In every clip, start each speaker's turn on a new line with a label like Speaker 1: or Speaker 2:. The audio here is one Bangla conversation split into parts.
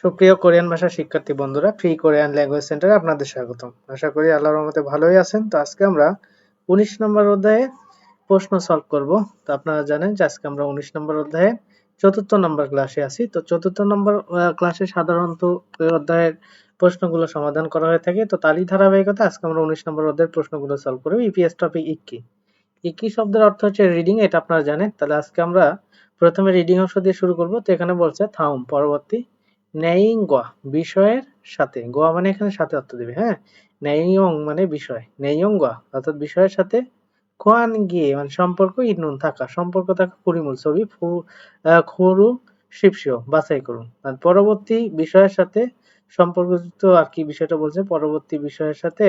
Speaker 1: সুপ্রিয় কোরিয়ান ভাষা শিক্ষার্থী বন্ধুরা, ফ্রি কোরিয়ান ল্যাঙ্গুয়েজ সেন্টারে আপনাদের স্বাগতম। আশা করি আল্লাহর রহমতে ভালোই আছেন। তো আজকে আমরা 19 নম্বর অধ্যায়ে প্রশ্ন সলভ করব। তো আপনারা জানেন যে আজকে আমরা 19 নম্বর অধ্যায়ে চতুর্থ নম্বর ক্লাসে আছি। তো চতুর্থ নম্বর ক্লাসে সাধারণত এই অধ্যায়ের প্রশ্নগুলো সমাধান করা হয়ে থাকে। তো তারই ধারাবাহিকতা আজকে আমরা 19 নম্বর অধ্যায়ের প্রশ্নগুলো সলভ করব। EPS topic ইক্কি। ইক্কি শব্দের অর্থ হচ্ছে রিডিং, এটা আপনারা জানেন। তাহলে আজকে আমরা প্রথমে রিডিং অংশ দিয়ে শুরু করব। তো এখানে বলছে থাউম পরবর্তী নেইং গোয়া বিষয়ের সাথে, গোয়া মানে এখানে সাথে অর্থ দিবে। হ্যাঁ, নেইয়ং মানে বিষয়, নেইয়ং গোয়া অর্থাৎ বিষয়ের সাথে, খোয়ান গিয়ে মানে সম্পর্ক, ইনুন থাকা, সম্পর্ক থাকা, পরিমূল ছবি খরু শিবসিও বাছাই করুন। আর পরবর্তী বিষয়ের সাথে সম্পর্কযুক্ত আর কি বিষয়টা বলছে, পরবর্তী বিষয়ের সাথে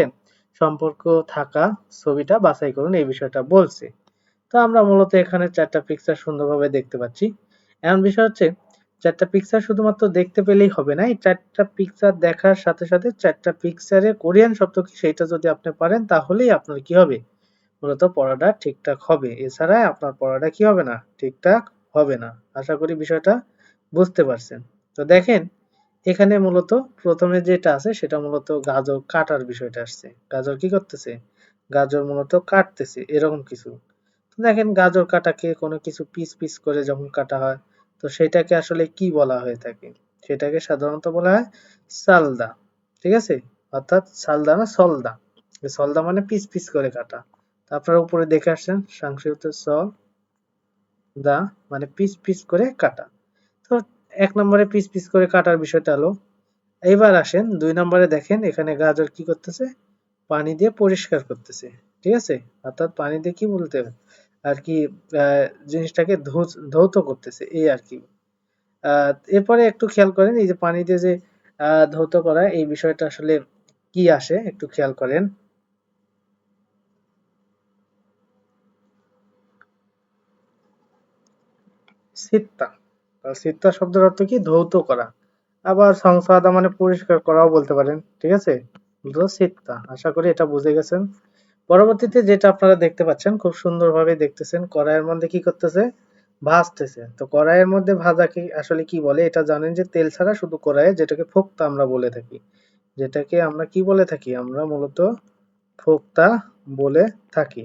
Speaker 1: সম্পর্ক থাকা ছবিটা বাছাই করুন, এই বিষয়টা বলছে। তো আমরা মূলত এখানে চারটা পিকচার সুন্দরভাবে দেখতে পাচ্ছি। এখন বিষয় হচ্ছে চারটা পিকচার শুধুমাত্র দেখতে পেলেই হবে না, এই চারটা পিকচার দেখার সাথে সাথে চারটা পিকচারের কোরিয়ান শব্দ কি সেটা যদি আপনি পারেন তাহলেই আপনার কি হবে, মূলত পড়াটা ঠিকঠাক হবে। এছাড়া আপনার পড়াটা কি হবে না, ঠিকঠাক হবে না। আশা করি বিষয়টা বুঝতে পারছেন। তো দেখেন এখানে মূলত প্রথমে যেটা আছে সেটা মূলত গাজর কাটার বিষয়টা আসছে। গাজর কি করতেছে, গাজর মূলত কাটতেছে এরকম কিছু। দেখেন গাজর কাটাকে কোনো কিছু পিস পিস করে যখন কাটা হয় তো সেটাকে আসলে কি বলা হয়ে থাকে, সেটাকে সাধারণত বলা হয় সালদা। ঠিক আছে, অর্থাৎ সালদা না সলদা। সলদা মানে পিস পিস করে কাটা। তো আপনারা উপরে দেখে আসছেন সংক্ষিপ্ত সলদা মানে পিস পিস করে কাটা। তো এক নম্বরে পিস পিস করে কাটার বিষয়টা হলো। এইবার আসেন 2 নম্বরে, দেখেন এখানে গাজর কি করতেছে, পানি দিয়ে পরিষ্কার করতেছে। ঠিক আছে, অর্থাৎ পানি দিয়ে কি বলতে আর কি জিনিসটাকে ধৌত করতেছে এই আর কি। এরপরে একটু খেয়াল করেন এই যে পানি দিয়ে যে ধৌত করা এই বিষয়টা আসলে কি আসে একটু খেয়াল করেন। সিত্তা, সিত্তা শব্দের অর্থ কি, ধৌত করা। আবার সংসাদা মানে পরিষ্কার করাও বলতে পারেন। ঠিক আছে, তো সিত্তা, আশা করি এটা বুঝে গেছেন। পরবর্তীতে যেটা আপনারা দেখতে পাচ্ছেন খুব সুন্দরভাবে দেখতেছেন, কড়াইয়ের মধ্যে কি করতেছে, ভাজতেছে। তো কড়াইয়ের মধ্যে ভাজাকে আসলে কি বলে এটা জানেন যে তেল ছাড়া শুধু কড়াইয়ে, যেটাকে ফোক্তা আমরা বলে থাকি, যেটাকে আমরা কি বলে থাকি, আমরা মূলত ফোক্তা বলে থাকি।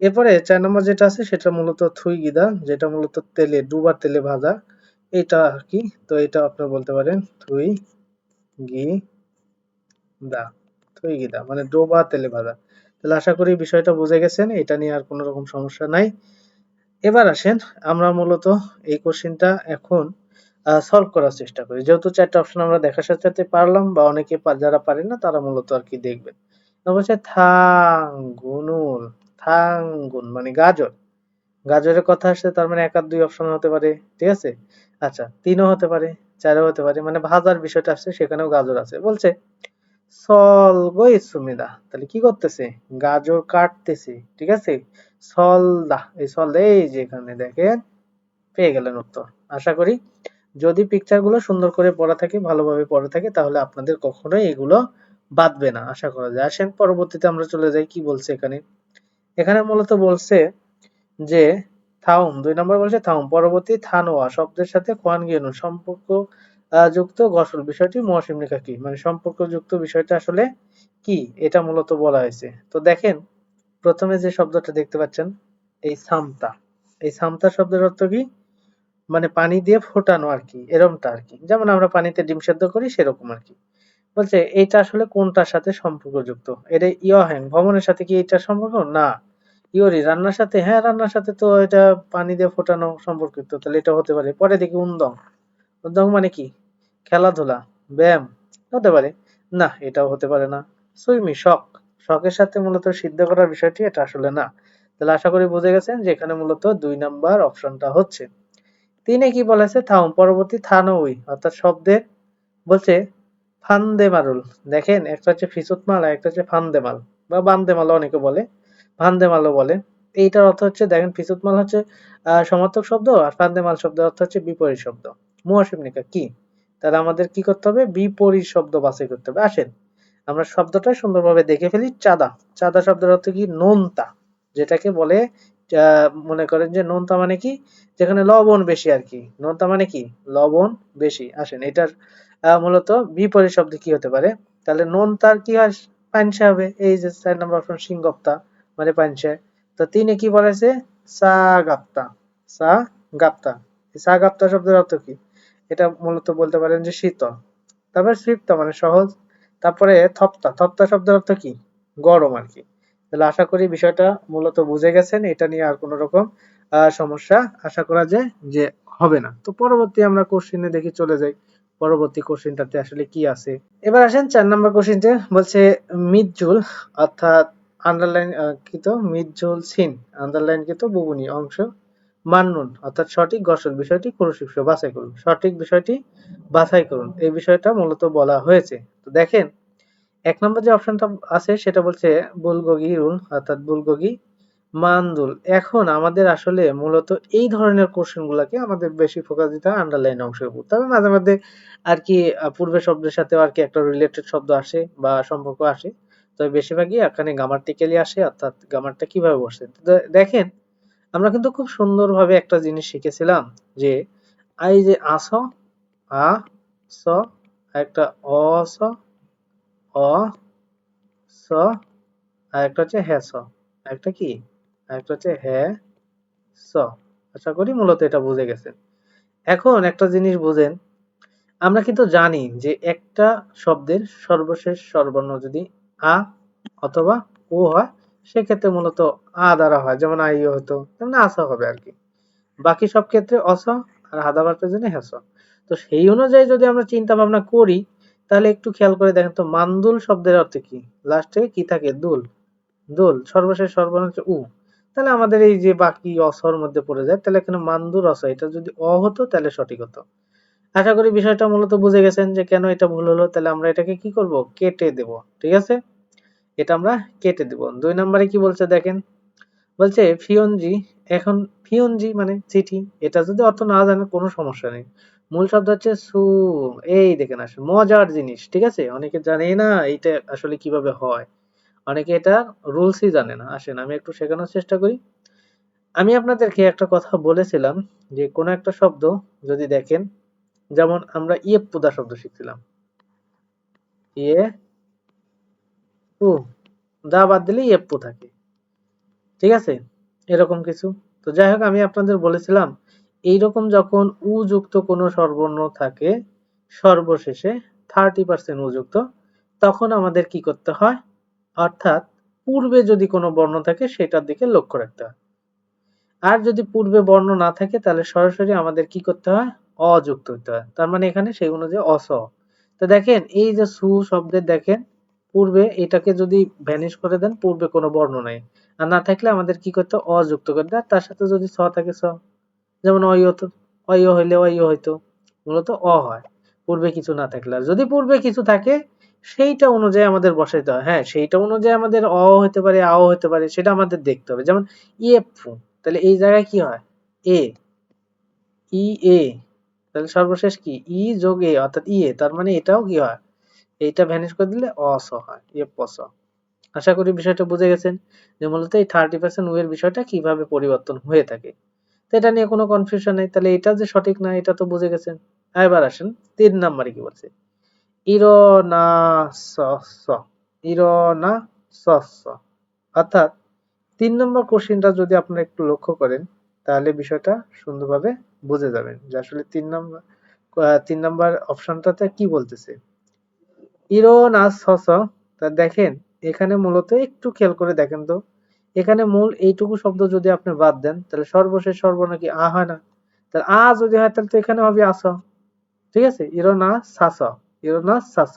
Speaker 1: এরপরে 4 নম্বর যেটা আছে সেটা মূলত থুই গিদা, যেটা মূলত তেলে, ডুবা তেলে ভাজা এটা আর কি। তো এটা আপনারা বলতে পারেন থুই গি দা, থুই গিদা মানে ডোবা তেলে ভাজা। তাহলে আশা করি বিষয়টা বুঝে গেছেন, এটা নিয়ে আর কোনো রকম সমস্যা নাই। এবার আসেন আমরা মূলত এই কোশ্চেনটা এখন সলভ করার চেষ্টা করি। যেহেতু 4টা অপশন আমরা দেখার সাথে সাথে পারলাম, বা অনেকে যারা পারেন না তারা মূলত আর কি দেখবেন। তারপর হচ্ছে থাঙ্গুনুল, থাঙ্গুন মানে গাজর। গাজরের কথা আসছে তার মানে 1 আর 2 অপশন হতে পারে। ঠিক আছে, আচ্ছা 3ও হতে পারে, 4ও হতে পারে, মানে ভাজার বিষয়টা আসছে সেখানেও গাজর আছে। বলছে সলগো ইসুমিদা, তাহলে কি করতেছে, গাজর কাটতেছে। ঠিক আছে, সলদা, এই সলদা এই যে এখানে দেখেন পেয়ে গেলেন উত্তর। আশা করি যদি পিকচার গুলো সুন্দর করে পড়া থাকে, ভালোভাবে পড়া থাকে, তাহলে আপনাদের কখনোই এগুলো বাদবে না আশা করা যায়। আসেন পরবর্তীতে আমরা চলে যাই, কি বলছে এখানে। এখানে মূলত বলছে যে থাউম, 2 নম্বর বলছে থাউম পরবর্তী থানোয়া শব্দের সাথে কোয়ান গিয়েনু সম্পর্ক যুক্ত গসল বিষয়টি মৌসুম রেখা কি, মানে সম্পর্ক যুক্ত বিষয়টা আসলে কি, এটা মূলত বলা হয়েছে। তো দেখেন প্রথমে যে শব্দটা দেখতে পাচ্ছেন এই সামতা, এই সামতা শব্দের অর্থ কি, মানে পানি দিয়ে ফোটানো আর কি, এরকমটা আর কি, যেমন আমরা পানিতে ডিম সেদ্ধ করি সেরকম আর কি। বলছে এটা আসলে কোনটার সাথে সম্পর্কযুক্ত, এটা ইয়হ্যাং ভ্রমণের সাথে কি এটা সম্পর্ক না, ইওরি রান্নার সাথে, হ্যাঁ রান্নার সাথে তো এটা পানি দিয়ে ফোটানো সম্পর্কিত, তাহলে এটা হতে পারে। পরে দেখি উন্দং, উন্দং মানে কি, খেলাধুলা, ব্যায়াম হতে পারে, না এটাও হতে পারে না। সুইমি শখ, শখের সাথে মূলত সিদ্ধ করার বিষয়টি এটা আসলে না। তাহলে আশা করি বুঝে গেছেন যে এখানে মূলত 2 নাম্বার অপশনটা হচ্ছে। 3-এ কি বলেছে, থাউম পরবর্তী থানউই অর্থাৎ শব্দের, বলছে ফান্দেমারুল। দেখেন একটা হচ্ছে ফিসুতমাল আর একটা হচ্ছে ফান্দেমাল বা বান্দেমাল অনেকে বলে, ফান্দেমালও বলে। এইটার অর্থ হচ্ছে দেখেন ফিসুতমাল হচ্ছে সমার্থক শব্দ, আর ফান্দেমাল শব্দের অর্থ হচ্ছে বিপরীত শব্দ। মুয়াশিমনিকা কি, তাহলে আমাদের কি করতে হবে, বিপরীত শব্দ বাছাই করতে হবে। আসেন আমরা শব্দটা সুন্দরভাবে দেখে ফেলি। চাঁদা, চাঁদা শব্দের অর্থ কি, নোনতা, যেটাকে বলে মনে করেন যে নোনতা মানে কি, যেখানে লবণ বেশি আর কি, নোনতা মানে কি লবণ বেশি। আসেন এটার মূলত বিপরীত শব্দ কি হতে পারে? তাহলে নুন তার কি হয়? পাঞ্চা হবে। এই যে 4 নম্বর অপশন সিংগপ্তা মানে পাঞ্চা। তো 3 কি বলেছে? সা গাপ্তা। সা গাপ্তা। এই সা গাপ্তা শব্দের অর্থ কি? এটা মূলত বলতে পারেন যে শীতল। তারপরে তৃপ্ত মানে সহজ। তারপরে থপ্তা। থপ্তা শব্দের অর্থ কি? গরম আর কি। তাহলে আশা করি বিষয়টা মূলত বুঝে গেছেন। এটা নিয়ে আর কোনো রকম সমস্যা আশা করা যায় যে হবে না। তো পরবর্তী আমরা কোশ্চেনে দেখি চলে যাই। পরবর্তী কোশ্চেনটাতে আসলে কি আছে। এবার আসেন 4 নম্বর কোশ্চেনটা বলছে মিড-জুল অর্থাৎ আন্ডারলাইন কৃত মিড-জুল সিন আন্ডারলাইন কৃত বুবুনি অংশ মান্নুন অর্থাৎ সঠিক গসল বিষয়টি কুরুশিষ্য বাছাই করুন। সঠিক বিষয়টি বাছাই করুন। এই বিষয়টা মূলত বলা হয়েছে। তো দেখেন 1 নম্বর যে অপশনটা আছে সেটা বলছে বুলগোগি রুল অর্থাৎ বুলগোগি মানদুল। এখন আমাদের আসলে মূলত এই ধরনের কোশ্চেন গুলাকে আমাদের বেশি ফোকাস দিতে হয় আন্ডারলাইন অংশের উপর। তবে মাঝে মধ্যে আর কি পূর্বের শব্দের সাথেও আর কি একটা রিলেটেড শব্দ আসে বা সম্পর্ক আসে। তবে বেশিরভাগই এখানে গ্রামাটিক্যালি আসে অর্থাৎ গ্রামারটা কিভাবে বসছে। তো দেখেন আমরা কিন্তু খুব সুন্দরভাবে একটা জিনিস শিখেছিলাম যে এই যে আস আ স একটা অ স অ স আর একটা হচ্ছে হ্যাঁ স একটা কি একটা হচ্ছে হ্যাঁ স। আশা করি মূলত এটা বুঝে গেছেন। এখন একটা জিনিস বুঝেন, আমরা কিন্তু জানি যে একটা শব্দের সর্বশেষ স্বরবর্ণ যদি আ অথবা ও হয় সেক্ষেত্রে মূলত আ দ্বারা হয়, যেমন আই হতো তেমনি আসা হবে আর কি। বাকি সব ক্ষেত্রে অস আর আধা বার্পের জন্য হ্যাস। তো সেই অনুযায়ী যদি আমরা চিন্তা ভাবনা করি তাহলে একটু খেয়াল করে দেখেন তো মানদুল শব্দের অর্থ কি? লাস্টে কি থাকে? দুল। দুল সর্বশেষ সর্বনাম হচ্ছে উ। তাহলে আমাদের এই যে বাকি অসর মধ্যে পড়ে যায়, তাহলে এখানে মানদুর অস এটা যদি অ হতো তাহলে সঠিক হতো। আশা করি বিষয়টা মূলত বুঝে গেছেন যে কেন এটা ভুল হলো। তাহলে আমরা এটাকে কি করব? কেটে দেব। ঠিক আছে? এটা আমরা কেটে দেব। 2 নম্বরে কি বলছে দেখেন। বলছে ফিয়নজি। এখন ফিয়নজি মানে চিঠি। এটা যদি অর্থ না জানেন কোনো সমস্যা নেই। মূল শব্দ হচ্ছে সু। এই দেখেন আসলে মজার জিনিস। ঠিক আছে? অনেকে জানেই না এইটা আসলে কিভাবে হয়। অনেকে এটা রুলসই জানে না। আসেন আমি একটু শেখানোর চেষ্টা করি। আমি আপনাদেরকে একটা কথা বলেছিলাম যে কোন একটা শব্দ যদি দেখেন, যেমন আমরা ইয়েপ্পুদা শব্দ শিখছিলাম। ইয়ে পু দা বাদ দিলে ইয়েপ্পু থাকে। ঠিক আছে? এরকম কিছু। তো যাই হোক আমি আপনাদের বলেছিলাম এইরকম যখন উ যুক্ত কোনো স্বরবর্ণ থাকে সর্বশেষে 30% উ যুক্ত, তখন আমাদের কি করতে হয়? অর্থাৎ পূর্বে যদি কোনো বর্ণ থাকে সেটার দিকে লক্ষ্য রাখতে হয়। আর যদি পূর্বে বর্ণ না থাকে তাহলে সরাসরি আমাদের কি করতে হয়? অ যুক্ত হতে হয়। তার মানে এখানে সেই অনুযায়ী অস। তো দেখেন এই যে সু শব্দের দেখেন পূর্বে এটাকে যদি ভ্যানিশ করে দেন পূর্বে কোনো বর্ণ নাই। আর না থাকলে আমাদের কি করতে হয়? অ যুক্ত করতে হয়। তার সাথে যদি স থাকে স। যেমন অই হতো, অই হইলে অই হইতো। মূলত অ হয়। পূর্বে কিছু না থাকলে। আর যদি পূর্বে কিছু থাকে সেইটা অনুযায়ী আমাদের বসাইতে হয়। হ্যাঁ, সেইটা অনুযায়ী আমাদের অ হতে পারে, আও হতে পারে সেটা আমাদের দেখতে হবে। যেমন ইয়েফু তাহলে এই জায়গায় কি হয়? এ, ই এ তাহলে সর্বশেষ কি? ই যোগ এ অর্থাৎ ইয়ে তার মানে এটাও কি হয়? এইটা ভ্যানিশ করে দিলে অস হয়। ইয়েপস। আশা করি বিষয়টা বুঝে গেছেন যে মূলত এই 30% এর বিষয়টা কিভাবে পরিবর্তন হয়ে থাকে। তো এটা নিয়ে কোনো কনফিউশন নেই। তাহলে এটা যে সঠিক না এটা তো বুঝে গেছেন। এবার আসেন 3 নম্বরে কি বলছে? ইরনা স স ইরনা স স অর্থাৎ 3 নম্বর কোশ্চেনটা যদি আপনারা একটু লক্ষ্য করেন তাহলে বিষয়টা সুন্দরভাবে বুঝে যাবেন যে আসলে 3 নম্বর অপশনটাতে কি বলতেছে। ইরোনাস স তা দেখেন এখানে মূলত একটু খেয়াল করে দেখেন তো এখানে মূল এইটুকু শব্দ যদি আপনি বাদ দেন তাহলে সর্বশেষ সর্বর্ণ কি আ হয় না? তাহলে আ যদি হয় তাহলে তো এখানে হবে আস। ঠিক আছে? ইরোনা সাস ইরোনা সাস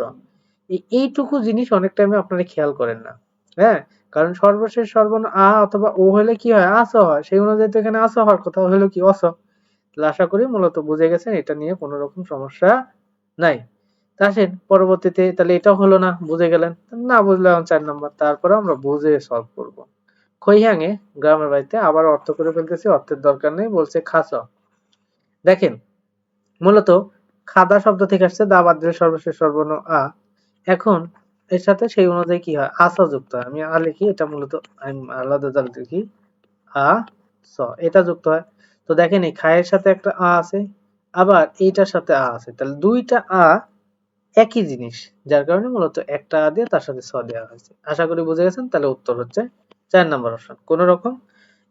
Speaker 1: এইটুকু জিনিস অনেক টাইমে আপনারা খেয়াল করেন না। হ্যাঁ, কারণ সর্বশেষ সর্বর্ণ আ অথবা ও হলে কি হয়? আস হয়। সেই অনুযায়ী তো এখানে আস হওয়ার কথা হলো কি অস। তাহলে আশা করি মূলত বুঝে গেছেন এটা নিয়ে কোনো রকম সমস্যা নাই। তা আসেন পরবর্তীতে তাহলে এটাও হলো না বুঝে গেলেন। না বুঝলে এখন 4 নাম্বার তারপরে আমরা বুঝে সলভ করব। খৈহাঙে গ্রামের বাড়িতে আবার অর্থ করে ফেলতেছি অর্থের দরকার নেই বলছে খাস। দেখেন মূলত খাদা শব্দ থেকে আসছে দা বাদ দিলে সর্বশেষ সর্বর্ণ আ। এখন এর সাথে সেই অনুযায়ী কি হয়? আসা যুক্ত হয়। আমি লিখি এটা মূলত আমি আলাদা জাল লিখি আ স এটা যুক্ত হয়। তো দেখেন এই খায়ের সাথে একটা আ আছে আবার এইটার সাথে আ আছে। তাহলে দুইটা আ একই জিনিস, যার কারণে মূলত একটা আ দিয়ে তার সাথে স দেওয়া হয়েছে। আশা করি বুঝে গেছেন। তাহলে উত্তর হচ্ছে ৪ নাম্বার অপশন। কোন রকম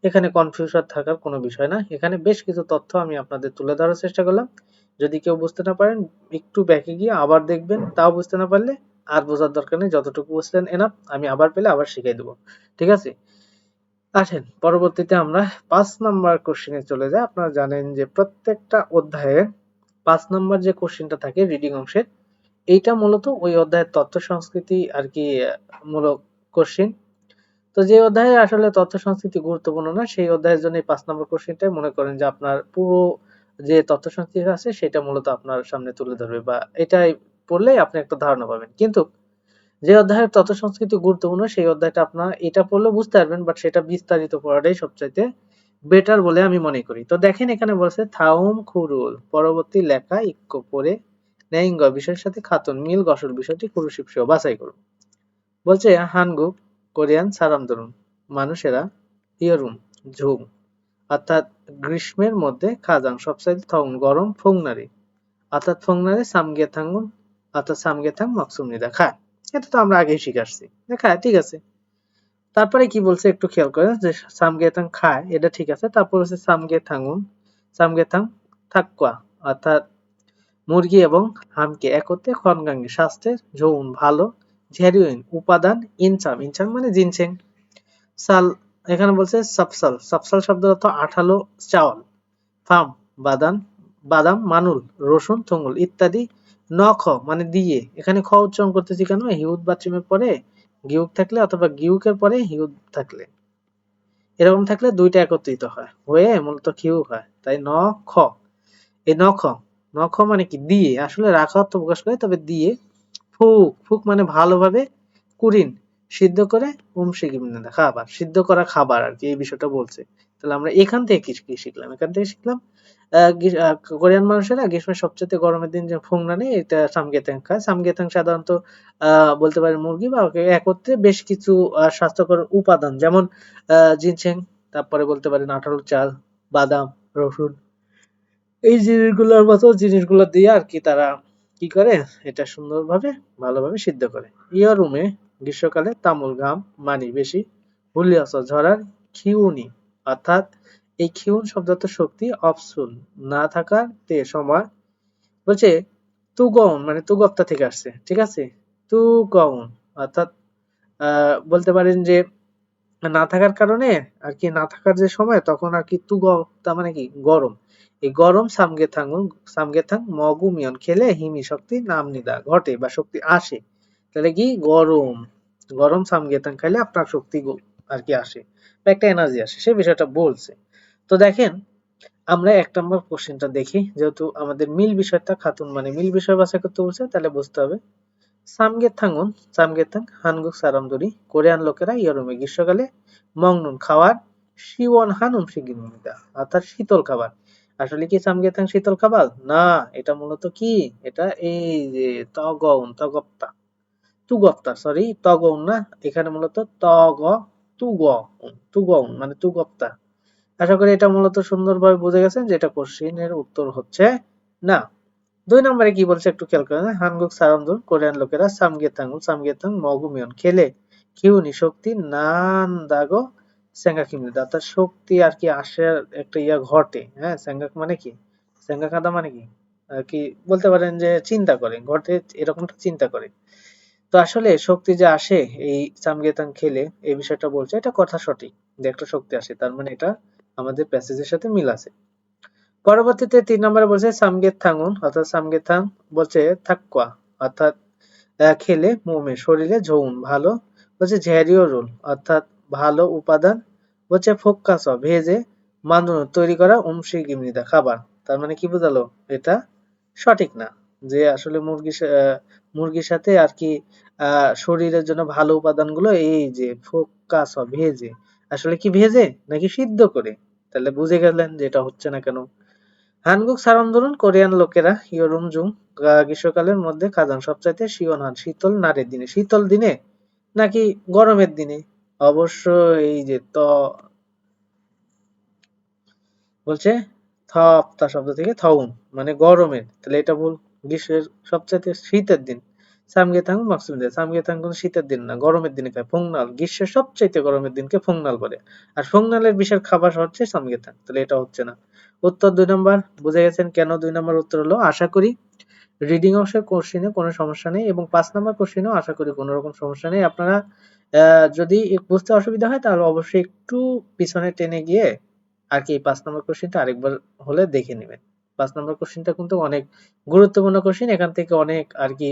Speaker 1: এখানে কনফিউশন থাকার কোনো বিষয় না। এখানে বেশ কিছু তথ্য আমি আপনাদের তুলে ধরার চেষ্টা করলাম। যদি কেউ বুঝতে না পারেন একটু ব্যাকে গিয়ে আবার দেখবেন, তাও বুঝতে না পারলে আর বোঝার দরকার নেই, যতটুকু বুঝলেন এনাফ। আমি আবার পেলে আবার শিখিয়ে দেবো। ঠিক আছে? আসেন পরবর্তীতে আমরা ৫ নাম্বার কোশ্চেনে চলে যাই। আপনারা জানেন যে প্রত্যেকটা অধ্যায়ে ৫ নাম্বার যে কোশ্চেনটা থাকে রিডিং অংশের, এইটা মূলত ওই অধ্যায়ের তথ্য সংস্কৃতি আর কি মূলক কোশ্চেন। তো যে অধ্যায়ে আসলে তথ্য সংস্কৃতি গুরুত্বপূর্ণ না, সেই অধ্যায়ের জন্য এই ৫ নম্বর কোশ্চেনটাই মনে করেন যে আপনার পুরো যে তথ্য সংস্কৃতি আছে সেটা মূলত আপনার সামনে তুলে ধরবে, বা এটাই পড়লেই আপনি একটা ধারণা পাবেন। কিন্তু যে অধ্যায়ের তথ্য সংস্কৃতি গুরুত্বপূর্ণ সেই অধ্যায়টা আপনার এটা পড়লে বুঝতে পারবেন, বাট সেটা বিস্তারিত পড়াটাই সবচাইতে বেটার বলে আমি মনে করি। তো দেখেন এখানে বলছে থাউম খুরুল পরবর্তী লেখা ইক্কো পড়ে ন্যাইঙ্গ বিষয়ের সাথে খাতুন মিল গসল বিষয়টি কুরুশিপ সহ বাছাই করুন। বলছে হানগুক কোরিয়ান সারামদরুন মানুষেরা ইয়রুম ঝুম অর্থাৎ গ্রীষ্মের মধ্যে খাজাং সবচাইতে থং গরম ফোংনারি অর্থাৎ ফোংনারি সামগেথাঙ্গুন অর্থাৎ সামগেথাং মকসুমনিদা খায়। এটা তো আমরা আগেই শিখে আসছি। খায় ঠিক আছে। তারপরে কি বলছে একটু খেয়াল করে যে সামগেথাং খায়, এটা ঠিক আছে। তারপর হচ্ছে সামগেথাঙ্গুন সামগেথাং থাকুয়া অর্থাৎ মুরগি এবং হামকে একত্রে খনগাঙ্গি স্বাস্থ্যের যৌন ভালো ঝেরিওইন উপাদান ইনচাম ইনচাম মানে জিনসেং সাল এখানে বলছে সাপসাল সাপসাল শব্দের অর্থ আঠালো চাউল ফার্ম বাদাম বাদাম মানুল রসুন থঙ্গুল ইত্যাদি ন খ মানে দিয়ে এখানে খ উচ্চারণ করতেছি কেন হিউদ বাচ্চিমের পরে গিউক থাকলে অথবা গিউকের পরে হিউদ থাকলে এরকম থাকলে দুইটা একত্রিত হয় হয়ে মূলত খিউক হয় তাই ন খ এই নখ নখ মানে কি দিয়ে আসলে রাখা অর্থ প্রকাশ করে তবে দিয়ে ফুক ফুক মানে ভালোভাবে কুরিন সিদ্ধ করে খাবার সিদ্ধ করা খাবার আর কি এই বিষয়টা বলছে। তাহলে আমরা এখান থেকে কি শিখলাম এখান থেকে শিখলাম কোরিয়ান মানুষেরা গ্রীষ্মের সবচেয়ে গরমের দিন যে ফোংনানে এটা সামগেতাং খায়। সামগেতাং সাধারণত বলতে পারেন মুরগি বা একত্রে বেশ কিছু স্বাস্থ্যকর উপাদান যেমন জিনসেং, তারপরে বলতে পারেন আঠালো চাল, বাদাম, রসুন, এই জিনিসগুলোর মতো জিনিসগুলো দিয়ে আর কি তারা কি করে এটা সুন্দরভাবে ভালোভাবে সিদ্ধ করে। ইয়া রুমে গ্রীষ্মকালে তামুল ঘাম মানি বেশি হুলিয়াস ঝরার খিউনি অর্থাৎ এই খিউন শব্দত শক্তি অপসুল না থাকার তে সময় বলছে তুগউন মানে তুগপ্তা থেকে আসছে ঠিক আছে। তুগউন অর্থাৎ বলতে পারেন যে না থাকার কারণে আর কি না থাকার যে সময় তখন আর কি তার মানে কি গরম এই গরম সামগেথাং মগুমিয়ন খেলে হিমি শক্তি নামনিদা ঘটে বা শক্তি আসে। তাহলে কি গরম গরম সামগেথাং খাইলে আপনার শক্তি আর কি আসে বা একটা এনার্জি আসে সেই বিষয়টা বলছে। তো দেখেন আমরা ১ নম্বর কোশ্চেনটা দেখি, যেহেতু আমাদের মিল বিষয়টা খাতুন মানে মিল বিষয় বাছাই করতে বলছে তাহলে বুঝতে হবে। সামগেথাং হানগুক সারামদুরি কোরিয়ান লোকেরা ইয়রমে গ্রীষ্মকালে মংনুন খাওয়ার শিওন হানুম শিগিরমিদা অর্থাৎ শীতল খাবার। আসলে কি সামগেথাং শীতল খাবার না, এটা মূলত কি এটা এই যে তগপ্তা তুগপ্তা সরি তগউন না, এখানে মূলত তুগউন মানে তুগপ্তা। আশা করি এটা মূলত সুন্দরভাবে বুঝে গেছেন যে এটা কোশ্চেনের উত্তর হচ্ছে না। ২ নম্বরে কি বলছে একটু খেয়াল করেন। হানগুক সারামদুন কোরিয়ান লোকেরা সামগেতাং মগুমিয়ন খেলে কিউনি শক্তি নান দাগো সেঙ্গাকিমিদা অর্থাৎ শক্তি আর কি আসে একটা ইয়া ঘটে। হ্যাঁ সেঙ্গাক মানে কি সেঙ্গাকাদা মানে কি আর কি বলতে পারেন যে চিন্তা করে ঘটে এরকমটা চিন্তা করে। তো আসলে শক্তি যে আসে এই সামগেতাং খেলে এই বিষয়টা বলছে এটা কথা সঠিক যে একটা শক্তি আসে, তার মানে এটা আমাদের প্যাসেজের সাথে মিল আছে। পরবর্তীতে ৩ নম্বরে বলছে সামগেথাঙ্গুন অর্থাৎ সামগেথাং বলছে থাক্কুয়া অর্থাৎ খেলে মোমে শরীরে যৌন ভালো বলছে ঝ্যারিও রোল অর্থাৎ ভালো উপাদান বলছে ফোক্কাস ভেজে মানুষ তৈরি করা গিমনিদা খাবার। তার মানে কি বোঝালো এটা সঠিক না যে আসলে মুরগির সাথে আর কি শরীরের জন্য ভালো উপাদানগুলো এই যে ফোক্কাস ভেজে আসলে কি ভেজে নাকি সিদ্ধ করে। তাহলে বুঝে গেলেন যে এটা হচ্ছে না কেন। হানগুক সারান্দরুন কোরিয়ান লোকেরা ইয়োরুমজুং গ্রীষ্মকালের মধ্যে খাজান সবচাইতে শিওনহান শীতল নারের দিনে শীতল দিনে নাকি গরমের দিনে। অবশ্য এই যে বলছে থপ্তা শব্দ থেকে থউন মানে গরমের, তাহলে এটা ভুল। গ্রীষ্মের সবচাইতে শীতের দিন সামগেতাং মাকসুমদে সামগেতাং কোন শীতের দিন না, গরমের দিনে খায়। ফোংনাল গ্রীষ্মের সবচাইতে গরমের দিনকে ফোংনাল বলে। আর ফোংনালের বিশেষ খাবার হচ্ছে সামগেতাং। তাহলে এটা হচ্ছে না। উত্তর 2 নাম্বার বুঝে গেছেন কেন 2 নাম্বার উত্তর হলো। আশা করি রিডিং অংশের কোশ্চেনে কোনো সমস্যা নেই এবং 5 নাম্বার কোশ্চেনেও আশা করি কোনো রকম সমস্যা নেই। আপনারা যদি বুঝতে অসুবিধা হয় তাহলে অবশ্যই একটু পিছনে টেনে গিয়ে আর কি 5 নাম্বার কোশ্চেনটা আরেকবার হলে দেখে নেবেন। 5 নাম্বার কোশ্চেনটা কিন্তু অনেক গুরুত্বপূর্ণ কোশ্চেন। এখান থেকে অনেক আর কি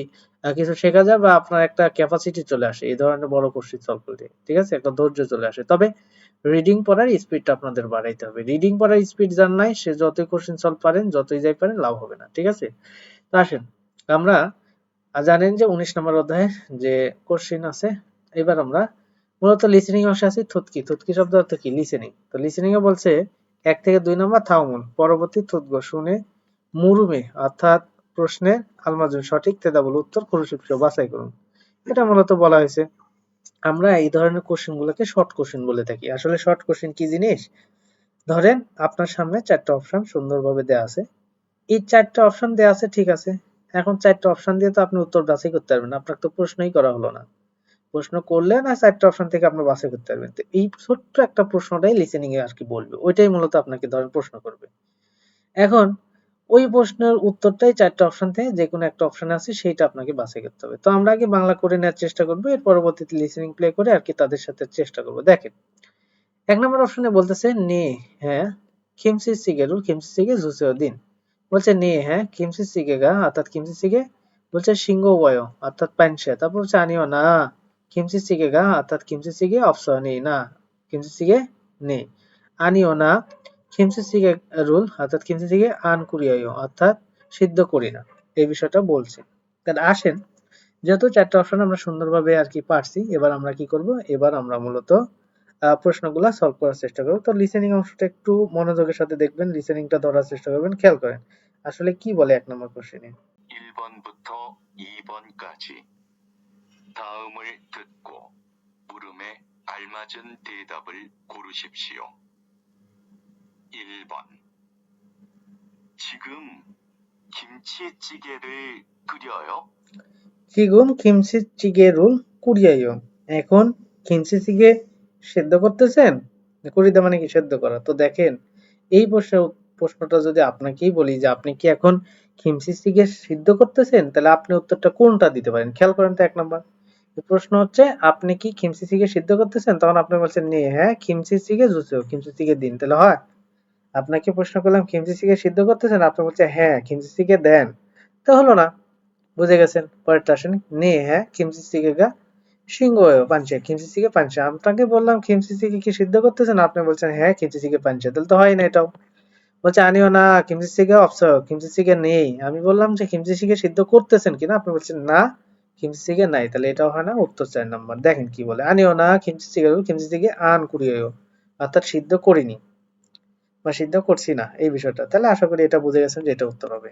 Speaker 1: কিছু শেখা যায় বা আপনার একটা ক্যাপাসিটি চলে আসে এই ধরনের বড় কোশ্চেন সলভ করতে। ঠিক আছে? একটা ধৈর্য চলে আসে। তবে রিডিং পড়ার স্পিডটা আপনাদের বাড়াইতে হবে। রিডিং পড়ার স্পিড যার নাই সে যতই কোশ্চেন সলভ পারেন, যতই যাই পারেন লাভ হবে না। ঠিক আছে? তো আসেন আমরা জানেন যে 19 নম্বর অধ্যায়ে যে কোশ্চেন আছে, এবার আমরা মূলত লিসেনিং অংশে আছি। থুতকি থুতকি শব্দ অর্থ কি? লিসেনিং। তো লিসেনিং এ বলছে 1 থেকে 2 নম্বর থাউমুন পরবর্তী থুতগ শুনে মুরুমে অর্থাৎ প্রশ্নের আলমাজুন সঠিক তেদাবল উত্তর খুরুশিপসহ বাছাই করুন। এটা মূলত বলা হয়েছে। আমরা এই ধরনের কোশ্চেন গুলোকে শর্ট কোশ্চেন বলে থাকি। আসলে শর্ট কোশ্চেন কি জিনিস? ধরেন আপনার সামনে 4টা অপশন সুন্দরভাবে দেয়া আছে। এই 4টা অপশন দেয়া আছে, ঠিক আছে। এখন 4টা অপশন দিয়ে তো আপনি উত্তর বাছাই করতে পারবেন না। আপনার তো প্রশ্নই করা হলো না। প্রশ্ন করলে না 4টা অপশন থেকে আপনি বাছাই করতে পারবেন। তো এই ছোট্ট একটা প্রশ্নটাই লিসেনিং এ আর কি বলবে। ওইটাই মূলত আপনাকে ধরেন প্রশ্ন করবে। এখন ওই প্রশ্নের উত্তরটাই 4টা অপশন থেকে যেকোনো একটা অপশনে আছে সেইটা আপনাকে বাছাই করতে হবে। তো আমরা আগে বাংলা করে নেওয়ার চেষ্টা করব, এর পরবর্তীতে লিসেনিং প্লে করে আর কি তাদের সাথে চেষ্টা করব। দেখেন 1 নম্বর অপশনে বলতেছে নে হ্যাঁ খিমসি সিগেরুল খিমসি সিগে জুসেও দিন। বলছে নে হ্যাঁ খিমসি সিগেগা অর্থাৎ খিমসি সিগে বলছে সিংহ ওয়ায় অর্থাৎ পানসে। তারপর বলছে আনিও না খিমসি সিগেগা অর্থাৎ খিমসি সিগে অপশন নেই না খিমসি সিগে নেই। আনিও না খিমসি সিগে রুল অর্থাৎ খিমসি সিগে আন কুরিয়ায়ও অর্থাৎ সিদ্ধ করি না। এই বিষয়টা বলছে। তাহলে আসেন, যেহেতু 4টা অপশন আমরা সুন্দরভাবে আর কি পারছি, এবার আমরা কি করব? এবার আমরা মূলত প্রশ্নগুলা সলভ করার চেষ্টা করব। তো লিসেনিং অংশটা একটু মনোযোগের সাথে দেখবেন, লিসেনিংটা ধরার চেষ্টা করবেন, খেয়াল করেন আসলে কি বলে 1 নম্বর কোশ্চেনে।
Speaker 2: 1번부터 2번까지 다음을 듣고 물음에 알맞은 대답을 고르십시오. 1번. 지금 김치찌개를 끓여요?
Speaker 1: 지금 김치찌개를 끓여요. এখন খিমচিচিগে সেদ্ধ করতেছেন? কুরিদা মানে কি? সেদ্ধ করা। তো দেখেন এই প্রশ্নটা যদি আপনাকেই বলি যে আপনি কি এখন খিমচিচিগে সিদ্ধ করতেছেন, তাহলে আপনি উত্তরটা কোনটা দিতে পারেন? খেয়াল করেন তো 1 নাম্বার। প্রশ্ন হচ্ছে আপনি কি খিমচিচিগে সিদ্ধ করতেছেন? তখন আপনি বলছেন নে হ্যাঁ খিমচিচিগে জুসেও খিমচিচিগে দিন। তাহলে হয়? আপনাকে প্রশ্ন করলাম খিমচিচিগে সিদ্ধ করতেছেন, আপনি বলছেন হ্যাঁ খিমচিচিগে দেন। তো হলো না। বুঝে গেছেন? পরেরটা আসেন। নে হ্যাঁ 김치찌개가 신 거예요. পাঞ্চে 김치찌개 পাঞ্চে। আপনাকে বললাম 김치찌개 কি সিদ্ধ করতেছেন? আপনি বলছেন হ্যাঁ 김치찌개 পাঞ্চে। তাহলে তো হয় না এটাও। বলছে আনিও না 김치찌개 없어요. 김치찌개 নেই। আমি বললাম যে 김치찌개 সিদ্ধ করতেছেন কিনা? আপনি বলছেন না 김치찌개 নাই। তাহলে এটাও হয় না। উত্তর 4 নাম্বার। দেখেন কি বলে। 아니요 나 김치찌개를 김치찌개 안 끓여요। অর্থাৎ সিদ্ধ করিনি বা সিদ্ধ করছি না এই বিষয়টা। তাহলে আশা করি এটা বুঝে গেছেন যে এটা উত্তর হবে।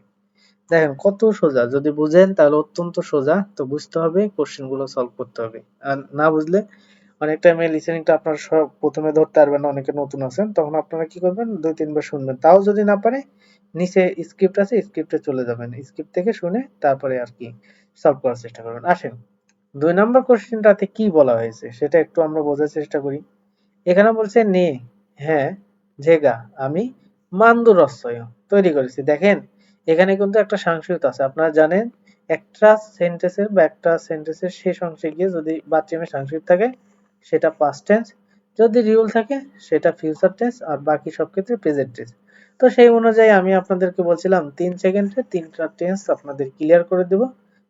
Speaker 1: দেখেন কত সোজা, যদি বুঝেন তাহলে অত্যন্ত সোজা। তো বুঝতে হবে, কোশ্চেন গুলো সলভ করতে হবে। আর না বুঝলে অনেক টাইমে লিসেনিংটা আপনার সব প্রথমে ধরতে পারবেন না, অনেকে নতুন আছেন, তখন আপনারা কি করবেন 2-3 বার শুনবেন। তাও যদি না পারে নিচে স্ক্রিপ্ট আছে, স্ক্রিপ্টে চলে যাবেন, স্ক্রিপ্ট থেকে শুনে তারপরে আর কি সলভ করার চেষ্টা করবেন। আসেন 2 নম্বর কোশ্চেনটাতে কি বলা হয়েছে সেটা একটু আমরা বোঝার চেষ্টা করি। এখানে বলছে নে হ্যাঁ জেগা আমি মান্দুরস্বয় তৈরি করেছি। দেখেন এখানে কিন্তু একটা সাংস্কৃত আছে। আপনারা জানেন একটা সেন্টেন্সের বা একটা সেন্টেন্সের শেষ অংশে গিয়ে যদি বাচ্চামের সাংস্কৃত থাকে সেটা পাস্ট টেন্স, যদি রিউল থাকে সেটা ফিউচার টেন্স, আর বাকি সব ক্ষেত্রে প্রেজেন্ট টেন্স। তো সেই অনুযায়ী আমি আপনাদেরকে বলছিলাম 3 সেকেন্ডে 3টা টেন্স আপনাদের ক্লিয়ার করে দেব।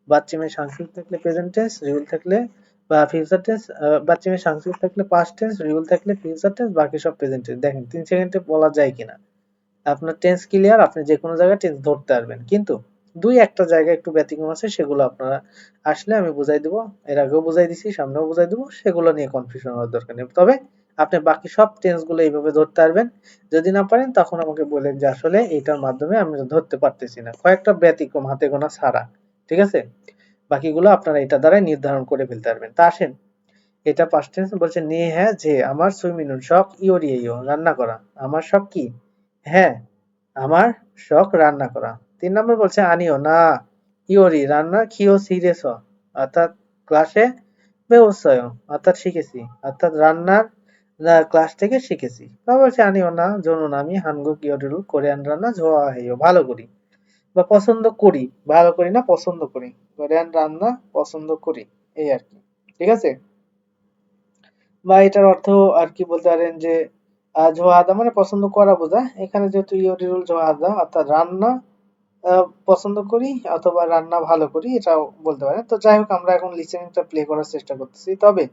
Speaker 1: বাচ্চামের সাংস্কৃত থাকলে প্রেজেন্ট টেন্স, রিউল থাকলে বা ফিউচার টেন্স, বাচ্চামের সাংস্কৃত থাকলে পাস্ট টেন্স, রিউল থাকলে ফিউচার টেন্স, বাকি সব প্রেজেন্ট টেন্স। দেখেন 3 সেকেন্ডে বলা যায় কিনা। আপনার টেন্স ক্লিয়ার, আপনি যে কোনো জায়গায় টেন্স ধরতে পারবেন। কিন্তু 2-1টা জায়গায় একটু ব্যতিক্রম আছে, সেগুলো আপনারা আসলে আমি বুঝাই দেব। এর আগেও বুঝাই দিছি, সামনেও বুঝাই দেব। সেগুলো নিয়ে কনফিউশন হওয়ার দরকার নেই। তবে আপনি বাকি সব টেন্স গুলো এইভাবে ধরতে পারবেন। যদি না পারেন তখন আমাকে বলেন যে আসলে এইটার মাধ্যমে আমি ধরতে পারতেছি না, কয়েকটা ব্যতিক্রম হাতে গোনা ছাড়া। ঠিক আছে? বাকিগুলো আপনারা এটা দ্বারাই নির্ধারণ করে ফেলতে পারবেন। তা আসেন, এটা পাস্ট টেন্স বলছে নিয়ে হ্যাঁ যে আমার সুইমিনুন শখ ইওরিয়েও রান্না করা। আমার শখ কি? হ্যাঁ আমার শখ রান্না করা। 3 নম্বর বলছে আনিও না ইওরি রান্না কিয়োশিরেস অর্থাৎ ক্লাসে ব্যবসায় অর্থাৎ শিখেছি অর্থাৎ রান্নার ক্লাস থেকে শিখেছি বা বলছে আনিও না জন্য আমি হানগুক ইয়োরিরু কোরিয়ান রান্না জোয়া হেয় ভালো করি বা পছন্দ করি ভালো করি না পছন্দ করি কোরিয়ান রান্না পছন্দ করি এই আর কি ঠিক আছে বা এটার অর্থ আর কি বলতে পারেন যে জোয়াদা মানে পছন্দ করা বোঝায় এখানে যেহেতু ইয়োরিরুল জোয়াদা অর্থাৎ রান্না পছন্দ করি অথবা রান্না ভালো করি এটাও বলতে পারেন তো যাই হোক আমরা এখন লিসেনিংটা প্লে করার চেষ্টা করতেছি তবে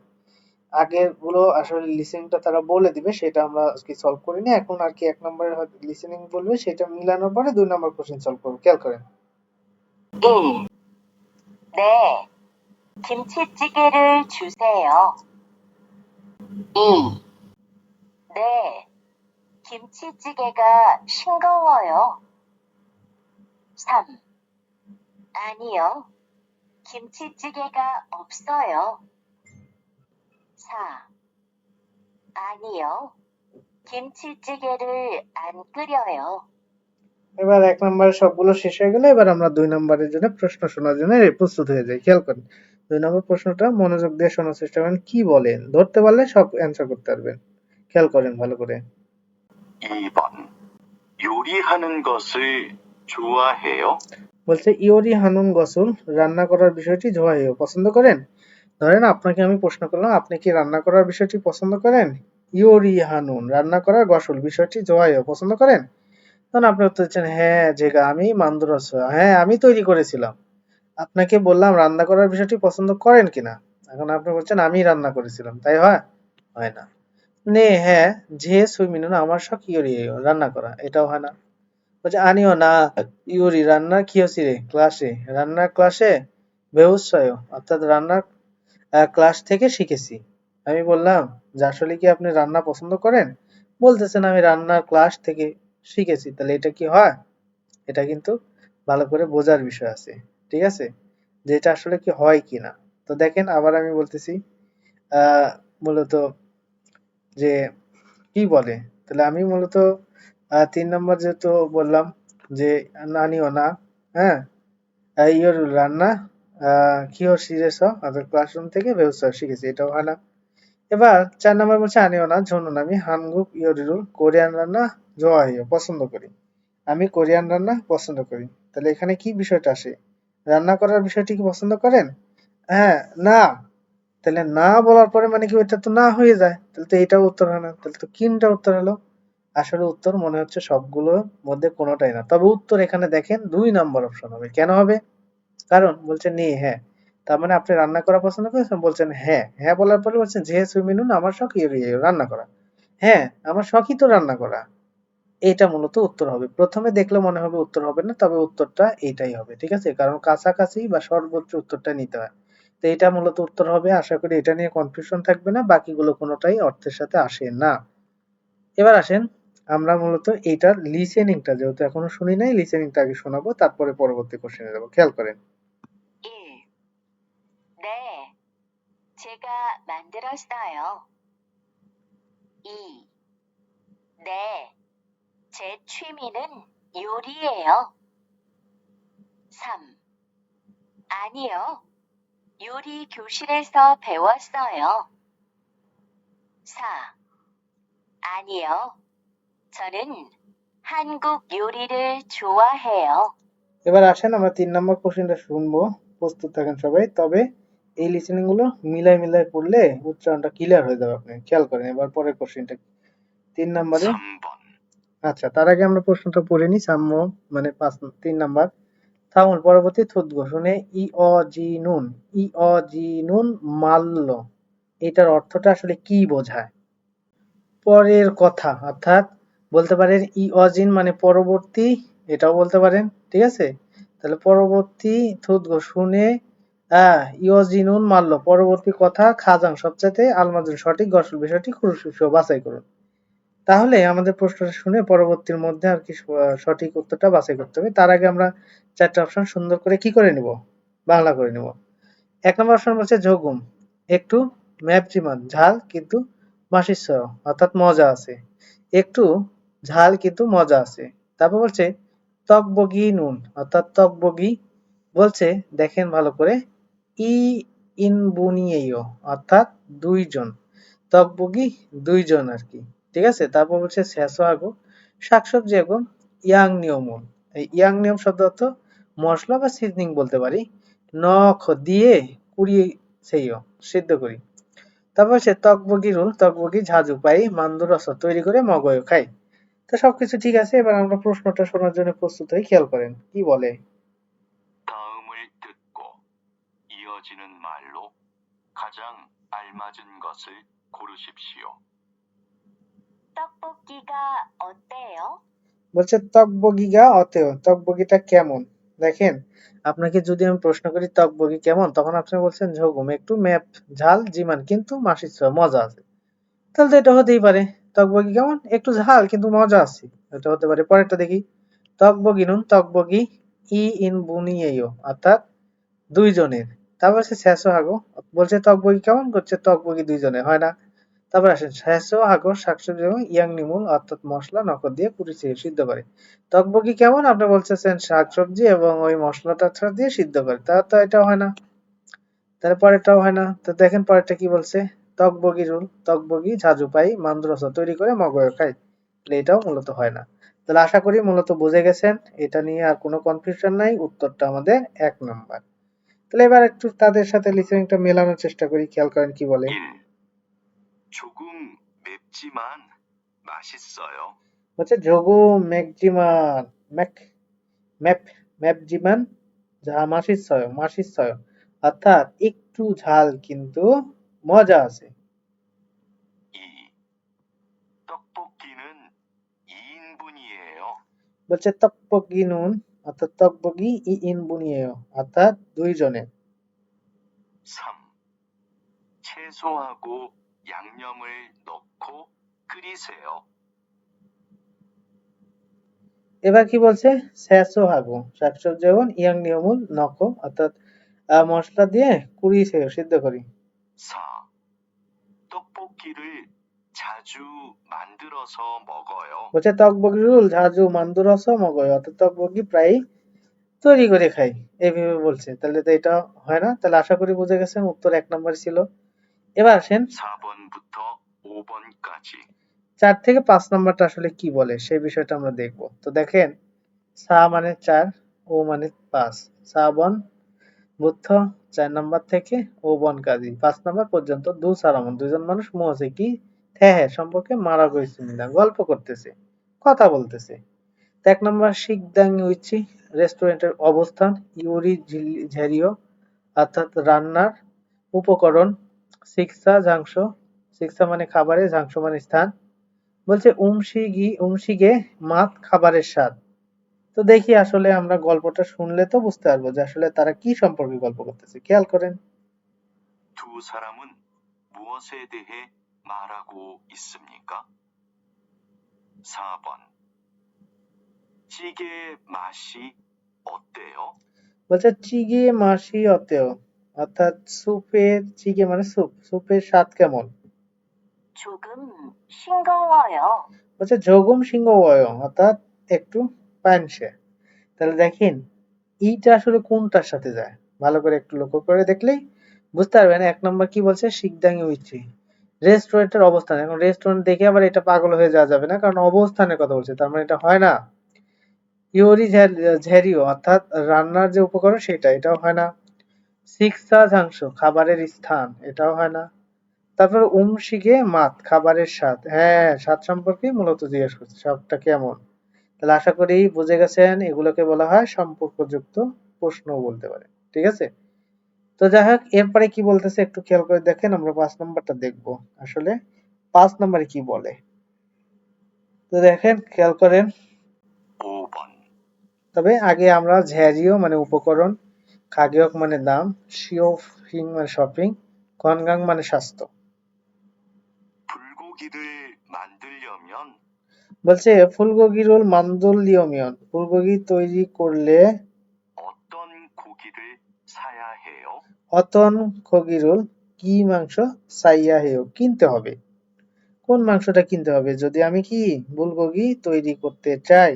Speaker 1: আগের গুলো আসলে লিসেনিংটা তারা বলে দিবে সেটা আমরা আজকে সলভ করিনি এখন আর কি এক নম্বরের লিসেনিং বলবে সেটা মিলানোর পরে 2 নম্বর কোশ্চেন সলভ করবো খেয়াল করেন
Speaker 3: 1. 네, 김치찌개를 주세요. 2. 네, 김치찌개가 싱거워요. 3. 아니요, 김치찌개가 없어요. 4. 아니요, 김치찌개를 안 끓여요.
Speaker 1: এবার 1 নম্বরের সবগুলো শেষ হয়ে গেলে এবার আমরা 2 নম্বরের জন্য প্রশ্ন শোনার জন্য প্রস্তুত হয়ে যাই খেয়াল করেন 2 নম্বর প্রশ্নটা মনোযোগ দিয়ে শোনার চেষ্টা করেন কি বলেন ধরতে পারলে সব অ্যান্সার করতে পারবেন খেয়াল করেন ভালো করে
Speaker 2: 2번. 요리하는 것을 좋아해요?
Speaker 1: বলছে ইওরি হানুন গসুল রান্না করার বিষয়টি জোয়াইও পছন্দ করেন ধরেন আপনাকে আমি প্রশ্ন করলাম আপনি কি রান্না করার বিষয়টি পছন্দ করেন ইওরি হানুন রান্না করার গসুল বিষয়টি জোয়াইও পছন্দ করেন তখন আপনি উত্তর দিচ্ছেন হ্যাঁ জেগা আমি মান্দুরাস হ্যাঁ আমি তৈরি করেছিলাম আপনাকে বললাম রান্না করার বিষয়টি পছন্দ করেন কিনা এখন আপনি বলছেন আমি রান্না করেছিলাম তাই হয় হয় না নে হ্যাঁ যে সুইমিনুন আমার শখ ইওরি রান্না করা এটাও হয় না বলছে আনিও না ইউরি রান্নার কি হচ্ছে রে ক্লাসে রান্নার ক্লাসে বেউসয় অর্থাৎ রান্নার ক্লাস থেকে শিখেছি আমি বললাম যে আসলে কি আপনি রান্না পছন্দ করেন বলতেছেন আমি রান্নার ক্লাস থেকে শিখেছি তাহলে এটা কি হয় এটা কিন্তু ভালো করে বোঝার বিষয় আছে ঠিক আছে যে এটা আসলে কি হয় কিনা তো দেখেন আবার আমি বলতেছি আহ মূলত যে কি বলে তাহলে আমি মূলত 3 নম্বর যেহেতু বললাম যে নানিও না হ্যাঁ ইয়োর রান্না কিও শিখেছ অর্থাৎ ক্লাসরুম থেকে ব্যবস্থা শিখেছি এটাও হয় না এবার 4 নম্বর বলছে আনিও না ঝনুন আমি হানগুক ইয়োরিরু কোরিয়ান রান্না জোয়াইও পছন্দ করি আমি কোরিয়ান রান্না পছন্দ করি তাহলে এখানে কি বিষয়টা আসে রান্না করার বিষয়টি কি পছন্দ করেন হ্যাঁ না তাহলে না বলার পরে মানে কি ওইটা তো না হয়ে যায় তাহলে তো এটাও উত্তর হয় না তাহলে তো কিনটা উত্তর হলো আসলে উত্তর মনে হচ্ছে সবগুলোর মধ্যে কোনোটাই না তবে উত্তর এখানে দেখেন 2 নম্বর অপশন হবে কেন হবে কারণ বলছেন নে হ্যাঁ তার মানে আপনি রান্না করা পছন্দ করেছেন বলছেন হ্যাঁ হ্যাঁ বলার পরে বলছেন যে সুইমিনুন আমার শখ রান্না করা হ্যাঁ আমার শখই তো রান্না করা এইটা মূলত উত্তর হবে প্রথমে দেখলে মনে হবে উত্তর হবে না তবে উত্তরটা এইটাই হবে ঠিক আছে কারণ কাছাকাছি বা সর্বোচ্চ উত্তরটা নিতে হয় তো এটা মূলত উত্তর হবে আশা করি এটা নিয়ে কনফিউশন থাকবে না বাকিগুলো কোনোটাই অর্থের সাথে আসে না এবার আসেন আমরা মূলত এইটার লিসেনিংটা যেহেতু এখনো শুনি নাই লিসেনিংটা আগে শোনাবো তারপরে পরবর্তী কোশ্চেনে যাবো খেয়াল করেন
Speaker 3: 1. 네, 제가 만들었어요. 2. 네, 제 취미는 요리예요. 3. 아니요, 요리 교실에서 배웠어요. 4. 아니요, 저는 한국 요리를 좋아해요.
Speaker 1: এবার আসেন আমরা 3 নম্বর কোশ্চেনটা শুনবো প্রস্তুত থাকেন সবাই তবে এই লিসেনিং গুলো মিলাই মিলাই পড়লে উচ্চারণটা ক্লিয়ার হয়ে যাবে আপনি খেয়াল করেন এবার পরের কোশ্চেনটা 3 নম্বরে
Speaker 2: 3번.
Speaker 1: আচ্ছা তার আগে আমরা প্রশ্নটা পড়ে নিই সাম্য মানে 3 নম্বর থামুন পরবর্তী থুত ঘোষণে ই অ জি নুন ই অ জি নুন মাল্য এটার অর্থটা আসলে কি বোঝায় পরের কথা অর্থাৎ বলতে পারেন ই অজিন মানে পরবর্তী এটাও বলতে পারেন ঠিক আছে তাহলে পরবর্তী থুত শুনে ইয়জিনুন মারল পরবর্তী কথা খাজাং সবচাইতে আলমাজুন সঠিক গসল বিষয়টি খুশি বাছাই করুন তাহলে আমাদের প্রশ্নটা শুনে পরবর্তীর মধ্যে আর কি সঠিক উত্তরটা বাছাই করতে হবে তার আগে আমরা 4টা অপশন সুন্দর করে কি করে নিব বাংলা করে নিব 1 নম্বর অপশন বলছে যোগুম একটু ম্যাপজিমান ঝাল কিন্তু মাসিস্বর অর্থাৎ মজা আছে একটু ঝাল কিন্তু মজা আছে তারপর বলছে তকবগি নুন অর্থাৎ তকবগি বলছে দেখেন ভালো করে, ই ইনবুনিয়েও অর্থাৎ দুইজন, তকবগি দুইজন আর কি। ঠিক আছে, তারপর বলছে শেষো আগো শাকসবজি এবং ইয়াং নিয়মন। এই ইয়াং নিয়ম শব্দ অর্থ মশলা বা সিজনিং বলতে পারি। নখ দিয়ে কুড়িয়ে সেইও সিদ্ধ করি। তারপর সে তকবগি রোল, তকবগি ঝাঁঝু পাই মান্দু রস তৈরি করে মগয় খাই। তো সবকিছু ঠিক আছে, এবার আমরা প্রশ্নটা শোনার জন্য প্রস্তুত হই, খেয়াল করেন কি বলে।
Speaker 2: 다음을 듣고 이어지는 말로 가장 알맞은 것을 고르십시오.
Speaker 3: 떡볶이가 어때요?
Speaker 1: বলছে তকবগিগা অতেয়, তকবগিটা কেমন। দেখেন, আপনাকে যদি আমি প্রশ্ন করি তকবগি কেমন, তখন আপনি বলছেন ঝোগুম একটু ম্যাপ ঝাল জিমান কিন্তু মাসির মজা আছে। তাহলে তো এটা হতেই পারে, তকবগি কেমন একটু ঝাল কিন্তু মজা আছে, এটা হতে পারে। পরেরটা দেখি, তকবগি নুন তকবগি ই ইন বুনিয়েও অর্থাৎ দুইজনের। তারপর সে শেষো হাগো, বলছে তকবগি কেমন, করছে তকবগি দুইজনের, হয় না। তারপর আসেন শেষো হাগো শাকসবজি এবং ইয়াং নিমুল অর্থাৎ মশলা নকর দিয়ে কুড়িয়ে সিদ্ধ করে। তকবগি কেমন, আপনি বলছেন শাকসবজি এবং ওই মশলাটা দিয়ে সিদ্ধ করে, তা তো এটা হয় না। তাহলে পরেরটাও হয় না। তো দেখেন পরেরটা কি বলছে, তকবগি রুল তকবগি ঝাঁঝু পাই মান্দ্রসা তৈরি করে মগয় খাই। তাহলে এটাও মূলত হয় না। তাহলে আশা করি মূলত বুঝে গেছেন, এটা নিয়ে আর কোনো কনফিউশন নাই, উত্তরটা আমাদের 1 নাম্বার। তাহলে এবার একটু তাদের সাথে লিসেনিংটা মেলানোর চেষ্টা করি, খেয়াল করেন কি বলে।
Speaker 2: 1. 조금 맵지만 맛있어요.
Speaker 1: হচ্ছে যোগু ম্যাকজিমান ম্যাক ম্যাপ ম্যাপজিমান যা মাসিসয় অর্থাৎ একটু ঝাল কিন্তু মজা আছে।
Speaker 2: 2. 떡볶이는 2인분이에요.
Speaker 1: বলছে তকবগি নুন অর্থাৎ তকবগি ই ইন বুনিয়েও অর্থাৎ দুইজনের।
Speaker 2: 3. 채소하고 양념을 넣고 끓이세요.
Speaker 1: এবার কি বলছে, স্যাসো হাগো শাকসবজি এবং ইয়াং নিয়মুল নখো অর্থাৎ মশলা দিয়ে কুড়িয়ে সিদ্ধ করি।
Speaker 2: 4. 떡볶이를 자주 만들어서 먹어요.
Speaker 1: বলছে তকবগি রুল ঝাজু মান্দুরস মগয় অর্থাৎ তকবগি প্রায় তৈরি করে খাই, এইভাবে বলছে। তাহলে তো এটা হয় না। তাহলে আশা করি বুঝে গেছেন, উত্তর 1 নাম্বার ছিল। এবার আসেন
Speaker 2: 4번부터 5번까지.
Speaker 1: 4 থেকে 5 নাম্বারটা আসলে কি বলে সেই বিষয়টা আমরা দেখব। তো দেখেন, সা মানে 4, ও মানে 5, সা বন বুদ্ধ 4 নাম্বার থেকে ও বন কাজী 5 নাম্বার পর্যন্ত দু সারামন দুজন মানুষ মহসে কি হ্যাঁ সম্পর্কে মারা গেছে, গল্প করতেছে, কথা বলতেছে। 1 নাম্বার শিকদাং উইচি রেস্টুরেন্টের অবস্থান, ইউরি ঝেরিও অর্থাৎ রান্নার উপকরণ, শিক্ষা ঝাংস, শিক্ষা মানে খাবারে, ঝাংস মানে স্থান। বলছে উমশিগে মাত খাবারের স্বাদ। তো দেখি আসলে আমরা গল্পটা শুনলে তো বুঝতে পারবো যে আসলে তারা কি সম্পর্কে গল্প করতেছে, খেয়াল করেন।
Speaker 2: 두 사람은 무엇에 대해 말하고 있습니까? 4번. 찌개 맛이 어때요?
Speaker 1: বলছে চিগে মাসি অতেও অর্থাৎ সুপের, চিগে মানে স্যুপ, স্যুপের স্বাদ কেমন।
Speaker 3: 조금 싱거워요.
Speaker 1: বলছে যোগম সিংহ অর্থাৎ একটু পানসে। তাহলে দেখেন এইটা আসলে কোনটার সাথে যায়, ভালো করে একটু লক্ষ্য করে দেখলেই বুঝতে পারবেন। 1 নম্বর কি বলছে, শিকদাং উইচি রেস্টুরেন্টের অবস্থান। এখন রেস্টুরেন্ট দেখে আবার এটা পাগল হয়ে যাওয়া যাবে না, কারণ অবস্থানের কথা বলছে, তার মানে এটা হয় না। ইউরি ঝেরিও অর্থাৎ রান্নার যে উপকরণ সেটা, এটাও হয় না। শিক্ষা ঝাংস খাবারের স্থান, এটাও হয় না। তারপর উমশিগে মাত খাবারের স্বাদ, হ্যাঁ স্বাদ সম্পর্কে মূলত জিজ্ঞেস করছে, স্বাদটা কেমন। তাহলে আশা করি বুঝে গেছেন, এগুলোকে বলা হয় সম্পর্কযুক্ত প্রশ্ন বলতে পারে। ঠিক আছে, তো যাই হোক এরপরে কি বলতেছে একটু খেয়াল করে দেখেন, আমরা 5 নাম্বারটা দেখব আসলে 5 নাম্বারে কি বলে। তো দেখেন খেয়াল করেন,
Speaker 2: 5번.
Speaker 1: তবে আগে আমরা ঝ্যারিও মানে উপকরণ, খাগেয়ক মানে দাম, শিওফিং মানে শপিং, কনগাং মানে স্বাস্থ্য।
Speaker 2: 불고기를 만들려면
Speaker 1: বলছে ফুলগোগি রোল মান্দোলিয়মিয়ন, ফুলগোগি তৈরি করলে
Speaker 2: 어떤 고기를 사야 해요?
Speaker 1: অতন খগি রোল কি মাংস সাইয়া হেও কিনতে হবে। কোন মাংসটা কিনতে হবে যদি আমি কি বুলগোগি তৈরি করতে চাই।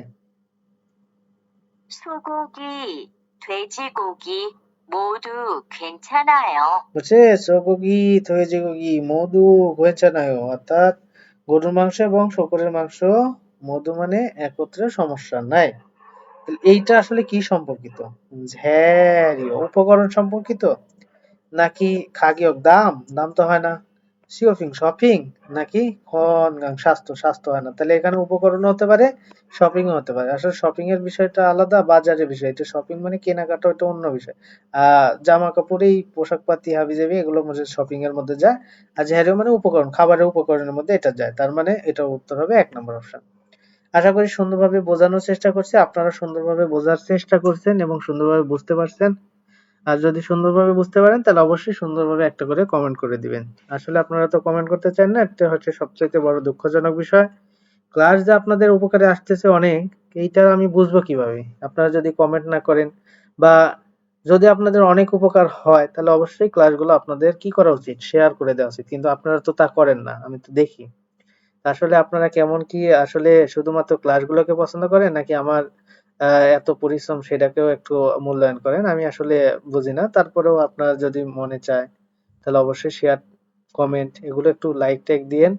Speaker 3: 소고기 돼지고기 모두 괜찮아요.
Speaker 1: বলছে সোগোগি থয়েজিগোগি মধু 괜찮아요 অর্থাৎ গরুর মাংস এবং শূকরের মাংস মধু মানে একত্রে সমস্যা নাই। তাহলে এইটা আসলে কি সম্পর্কিত? ঝ্যারি উপকরণ সম্পর্কিত নাকি খাগিয়ক দাম দাম তো হয় না, শপিং শপিং নাকি খনগাং স্বাস্থ্য স্বাস্থ্য হয় না। তাহলে এখানে উপকরণ হতে পারে, শপিং হতে পারে। আসলে শপিং এর বিষয়টা আলাদা, বাজারের বিষয়। এটা শপিং মানে কেনাকাটা, ওটা অন্য বিষয়। জামা কাপড়, এই পোশাক পাতি হাবিজাবি এগুলো মধ্যে শপিং এর মধ্যে যায়। আর ঝেড়ে মানে উপকরণ, খাবারের উপকরণের মধ্যে এটা যায়। তার মানে এটার উত্তর হবে 1 নম্বর অপশন। আশা করি সুন্দরভাবে বোঝানোর চেষ্টা করছি, আপনারা সুন্দরভাবে বোঝার চেষ্টা করছেন এবং সুন্দরভাবে বুঝতে পারছেন। আর যদি সুন্দরভাবে বুঝতে পারেন তাহলে অবশ্যই সুন্দরভাবে একটা করে কমেন্ট করে দিবেন। আসলে আপনারা তো কমেন্ট করতে চান না, এটা হচ্ছে সবচাইতে বড় দুঃখজনক বিষয়। ক্লাস যে আপনাদের উপকারে আসতেছে অনেক, এইটা আমি বুঝবো কিভাবে? আপনারা যদি কমেন্ট না করেন বা যদি আপনাদের অনেক উপকার হয় তাহলে অবশ্যই ক্লাসগুলো আপনাদের কি করা উচিত? শেয়ার করে দেওয়া উচিত। কিন্তু আপনারা তো তা করেন না, আমি তো দেখি। আসলে আপনারা কেমন কি আসলে শুধুমাত্র ক্লাসগুলোকে পছন্দ করেন নাকি আমার এত পরিশ্রম সেটাকেও একটু মূল্যায়ন করেন? আমি আসলে বুঝি না। তারপরেও আপনার যদি মনে চায় তাহলে অবশ্যই শেয়ার, কমেন্ট এগুলো একটু লাইক টাইক দিয়েন।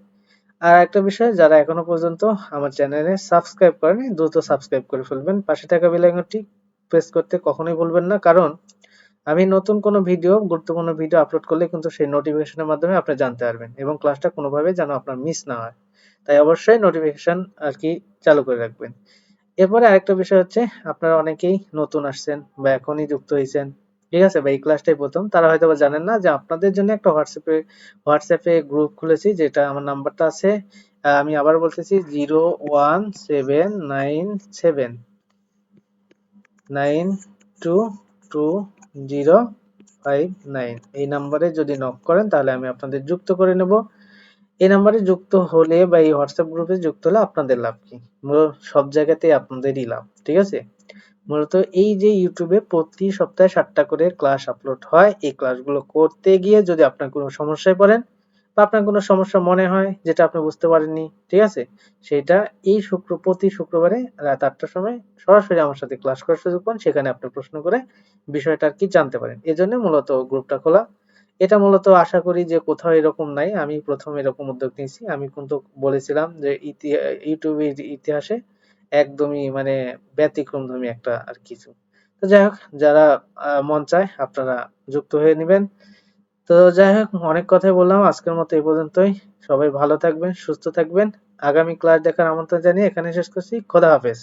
Speaker 1: আর একটা বিষয়, যারা এখনো পর্যন্ত আমার চ্যানেলে সাবস্ক্রাইব করেনি দ্রুত সাবস্ক্রাইব করে ফেলবেন। পাশে থাকা বেল আইকনটি প্রেস করতে কখনোই ভুলবেন না, কারণ আমি নতুন কোনো ভিডিও, গুরুত্বপূর্ণ ভিডিও আপলোড করলে কিন্তু সেই নোটিফিকেশনের মাধ্যমে আপনি জানতে পারবেন এবং ক্লাসটা কোনোভাবে যেন আপনার মিস না হয়। তাই অবশ্যই নোটিফিকেশন আর কি চালু করে রাখবেন। এরপরে আরেকটা বিষয় হচ্ছে, আপনারা অনেকেই নতুন আসছেন বা এখনই যুক্ত হয়েছেন, ঠিক আছে, বা এই ক্লাসটাই প্রথম, তারা হয়তো বা জানেন না যে আপনাদের জন্য একটা হোয়াটসঅ্যাপে গ্রুপ খুলেছি, যেটা আমার নাম্বারটা আছে, আমি আবার বলতেছি 01797922059। এই নাম্বারে যদি নক করেন তাহলে আমি আপনাদের যুক্ত করে নেব। এই নাম্বারে যুক্ত হলে বা এই হোয়াটসঅ্যাপ গ্রুপে যুক্ত হলে আপনাদের লাভ কি? মূলত সব জায়গাতেই আপনাদেরই লাভ, ঠিক আছে। মূলত এই যে ইউটিউবে প্রতি সপ্তাহে 7টা করে ক্লাস আপলোড হয়, এই ক্লাসগুলো করতে গিয়ে যদি আপনার কোনো সমস্যায় পড়েন বা আপনার কোনো সমস্যা মনে হয় যেটা আপনি বুঝতে পারেননি, ঠিক আছে, সেটা এই প্রতি শুক্রবারে রাত 8টার সময় সরাসরি আমার সাথে ক্লাস করার সুযোগ পান। সেখানে আপনি প্রশ্ন করে বিষয়টা আর কি জানতে পারেন। এজন্য মূলত গ্রুপটা খোলা। এটা মূলত আশা করি যে কোথাও এরকম নাই, আমি প্রথম এরকম উদ্যোগ নিয়েছি। আমি কিন্তু বলেছিলাম যে ইউটিউবের ইতিহাসে একদমই মানে ব্যতিক্রমধর্মী একটা আর কিছু। তো যাই হোক, যারা মন চায় আপনারা যুক্ত হয়ে নেবেন। তো যাই হোক, অনেক কথাই বললাম, আজকের মতো এই পর্যন্তই। সবাই ভালো থাকবেন, সুস্থ থাকবেন। আগামী ক্লাস দেখার আমন্ত্রণ জানিয়ে এখানে শেষ করছি। খোদা হাফেজ।